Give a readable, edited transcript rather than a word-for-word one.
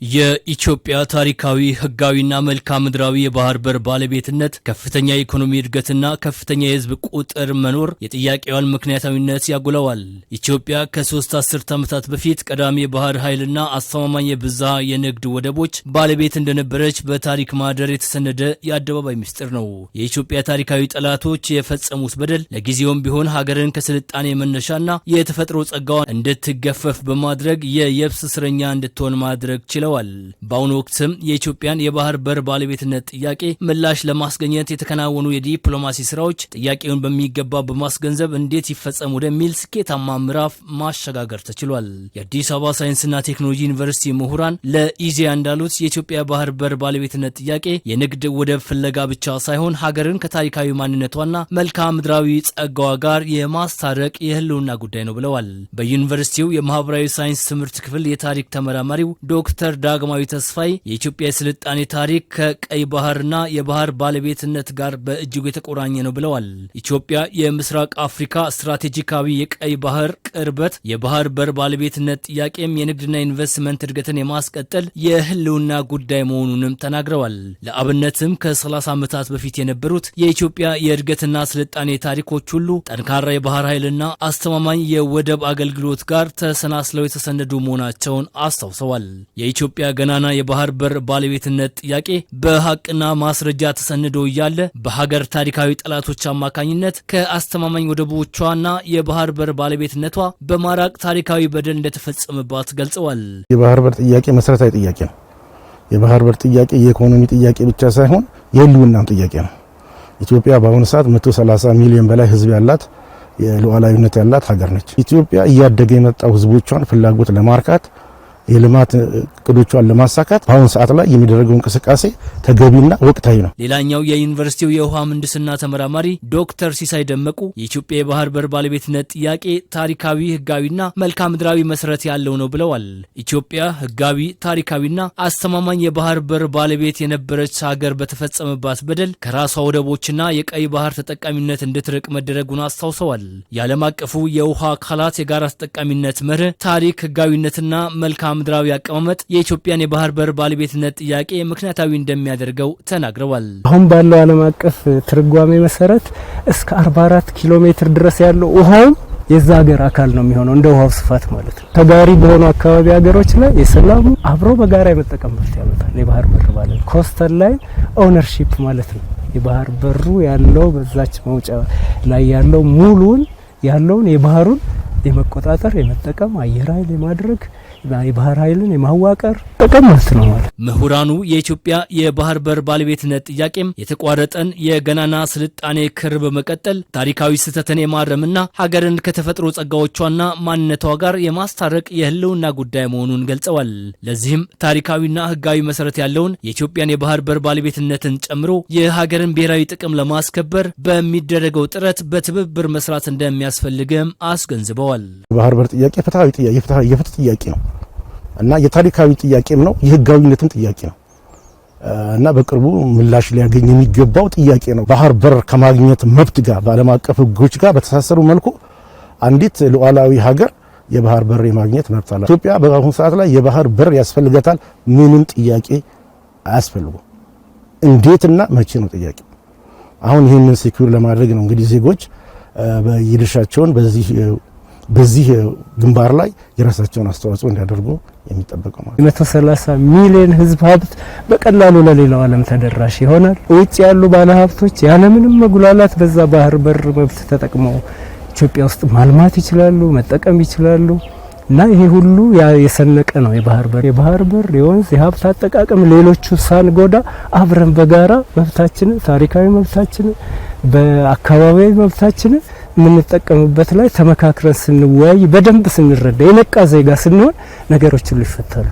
የኢትዮጵያ ታሪካዊ ህጋዊና መልክዓ ምድራዊ የባህር በር ባለቤትነት ከፍተኛ የኢኮኖሚ እድገትና ከፍተኛ የህዝብ ቁጥር መኖር የጥያቄዋን ምክንያታዊነት ያጎላዋል። ኢትዮጵያ ከ3 አስርት ዓመታት በፊት ቀዳሚ የባህር ኃይልና አስተማማኝ የብዝሃ የንግድ ወደቦች ባለቤት እንደነበረች በታሪክ ማህደር የተሰነደ የአደባባይ ምስጢር ነው። የኢትዮጵያ ታሪካዊ ጠላቶች የፈጸሙት በደል ለጊዜውም ቢሆን ሀገርን ከስልጣኔ መነሻና የተፈጥሮ ጸጋዋን እንድትገፈፍ በማድረግ የየብስ እስረኛ እንድትሆን ማድረግ ችለዋል። በአሁኑ ወቅትም የኢትዮጵያን የባህር በር ባለቤትነት ጥያቄ ምላሽ ለማስገኘት የተከናወኑ የዲፕሎማሲ ስራዎች ጥያቄውን በሚገባ በማስገንዘብ እንዴት ይፈጸም ወደሚል ስኬታማ ምዕራፍ ማሸጋገር ተችሏል። የአዲስ አበባ ሳይንስና ቴክኖሎጂ ዩኒቨርሲቲ ምሁራን ለኢዜአ እንዳሉት የኢትዮጵያ ባህር በር ባለቤትነት ጥያቄ የንግድ ወደብ ፍለጋ ብቻ ሳይሆን ሀገርን ከታሪካዊ ማንነቷና መልክዓ ምድራዊ ጸጋዋ ጋር የማስታረቅ የህልውና ጉዳይ ነው ብለዋል። በዩኒቨርሲቲው የማህበራዊ ሳይንስ ትምህርት ክፍል የታሪክ ተመራማሪው ዶክተር ዳግማዊ ተስፋይ የኢትዮጵያ የስልጣኔ ታሪክ ከቀይ ባህርና የባህር ባለቤትነት ጋር በእጅጉ የተቆራኘ ነው ብለዋል። ኢትዮጵያ የምስራቅ አፍሪካ ስትራቴጂካዊ የቀይ ባህር ቅርበት፣ የባህር በር ባለቤትነት ጥያቄም የንግድና ኢንቨስትመንት እድገትን የማስቀጠል የህልውና ጉዳይ መሆኑንም ተናግረዋል። ለአብነትም ከ30 ዓመታት በፊት የነበሩት የኢትዮጵያ የእድገትና ስልጣኔ ታሪኮች ሁሉ ጠንካራ የባህር ኃይልና አስተማማኝ የወደብ አገልግሎት ጋር ተሰናስለው የተሰነዱ መሆናቸውን አስታውሰዋል። የኢትዮጵያ ገናና የባህር በር ባለቤትነት ጥያቄ በሐቅና ማስረጃ ተሰንዶ እያለ በሀገር ታሪካዊ ጠላቶች አማካኝነት ከአስተማማኝ ወደቦቿና የባህር በር ባለቤትነቷ በማራቅ ታሪካዊ በደል እንደተፈጸመባት ገልጸዋል። የባህር በር ጥያቄ መሰረታዊ ጥያቄ ነው። የባህር በር ጥያቄ የኢኮኖሚ ጥያቄ ብቻ ሳይሆን የህልውናም ጥያቄ ነው። ኢትዮጵያ በአሁኑ ሰዓት 130 ሚሊዮን በላይ ህዝብ ያላት የሉዓላዊነት ያላት ሀገር ነች። ኢትዮጵያ እያደገ የመጣው ህዝቦቿን ፍላጎት ለማርካት የልማት እቅዶቿን ለማሳካት በአሁን ሰዓት ላይ የሚደረገው እንቅስቃሴ ተገቢና ወቅታዊ ነው። ሌላኛው የዩኒቨርሲቲው የውሃ ምህንድስና ተመራማሪ ዶክተር ሲሳይ ደመቁ የኢትዮጵያ የባህር በር ባለቤትነት ጥያቄ ታሪካዊ፣ ህጋዊና መልክዓ ምድራዊ መሰረት ያለው ነው ብለዋል። ኢትዮጵያ ህጋዊ፣ ታሪካዊና አስተማማኝ የባህር በር ባለቤት የነበረች ሀገር በተፈጸመባት በደል ከራሷ ወደቦችና የቀይ ባህር ተጠቃሚነት እንድትርቅ መደረጉን አስታውሰዋል። የዓለም አቀፉ የውሃ አካላት የጋራ ተጠቃሚነት መርህ፣ ታሪክ፣ ህጋዊነትና መልክዓ ምድራዊ አቀማመጥ የኢትዮጵያን የባህር በር ባለቤትነት ጥያቄ ምክንያታዊ እንደሚያደርገው ተናግረዋል። አሁን ባለው ዓለም አቀፍ ትርጓሜ መሰረት እስከ 44 ኪሎ ሜትር ድረስ ያለው ውሃው የዛ ሀገር አካል ነው የሚሆነው፣ እንደ ውሃው ስፋት ማለት ነው። ተጋሪ በሆኑ አካባቢ ሀገሮች ላይ የሰላሙ አብሮ በጋራ የመጠቀም መብት ያመጣል። የባህር በር ባለቤት ኮስተል ላይ ኦነርሺፕ ማለት ነው። የባህር በሩ ያለው በዛች መውጫ ላይ ያለው ሙሉን ያለውን የባህሩን የመቆጣጠር የመጠቀም አየር ኃይል የማድረግ የባህር ኃይልን የማዋቀር ጥቅም ነው ማለት። ምሁራኑ የኢትዮጵያ የባህር በር ባለቤትነት ጥያቄም የተቋረጠን የገናና ስልጣኔ ክር በመቀጠል ታሪካዊ ስህተትን የማረምና ሀገርን ከተፈጥሮ ጸጋዎቿና ማንነቷ ጋር የማስታረቅ የህልውና ጉዳይ መሆኑን ገልጸዋል። ለዚህም ታሪካዊና ህጋዊ መሰረት ያለውን የኢትዮጵያን የባህር በር ባለቤትነትን ጨምሮ የሀገርን ብሔራዊ ጥቅም ለማስከበር በሚደረገው ጥረት በትብብር መስራት እንደሚያስፈልግም አስገንዝበዋል። የባህር በር ጥያቄ ፍትሃዊ ጥያቄ የፍትህ ጥያቄ ነው እና የታሪካዊ ጥያቄም ነው፣ የህጋዊነትም ጥያቄ ነው እና በቅርቡ ምላሽ ሊያገኝ የሚገባው ጥያቄ ነው። ባህር በር ከማግኘት መብት ጋር በዓለም አቀፍ ህጎች ጋር በተሳሰሩ መልኩ አንዲት ሉዓላዊ ሀገር የባህር በር የማግኘት መብት አላት። ኢትዮጵያ በአሁኑ ሰዓት ላይ የባህር በር ያስፈልጋታል። ምንም ጥያቄ አያስፈልጉም። እንዴትና መቼ ነው ጥያቄ። አሁን ይህንን ሴኩር ለማድረግ ነው እንግዲህ ዜጎች በየድርሻቸውን በዚህ ግንባር ላይ የራሳቸውን አስተዋጽኦ እንዲያደርጉ የሚጠበቀው ማለት 130 ሚሊዮን ህዝብ ሀብት በቀላሉ ለሌላው ዓለም ተደራሽ ይሆናል። ውጭ ያሉ ባለሀብቶች ያለምንም መጉላላት በዛ ባህር በር መብት ተጠቅመው ኢትዮጵያ ውስጥ ማልማት ይችላሉ፣ መጠቀም ይችላሉ እና ይሄ ሁሉ የሰነቀ ነው የባህር በር የወንዝ የሀብት አጠቃቀም ሌሎቹ ሳንጎዳ አብረን በጋራ መብታችንን ታሪካዊ መብታችንን በአካባቢያዊ መብታችንን የምንጠቀምበት ላይ ተመካክረን ስንወያይ በደንብ ስንረዳ የነቃ ዜጋ ስንሆን ነገሮች ሁሉ ይፈታሉ።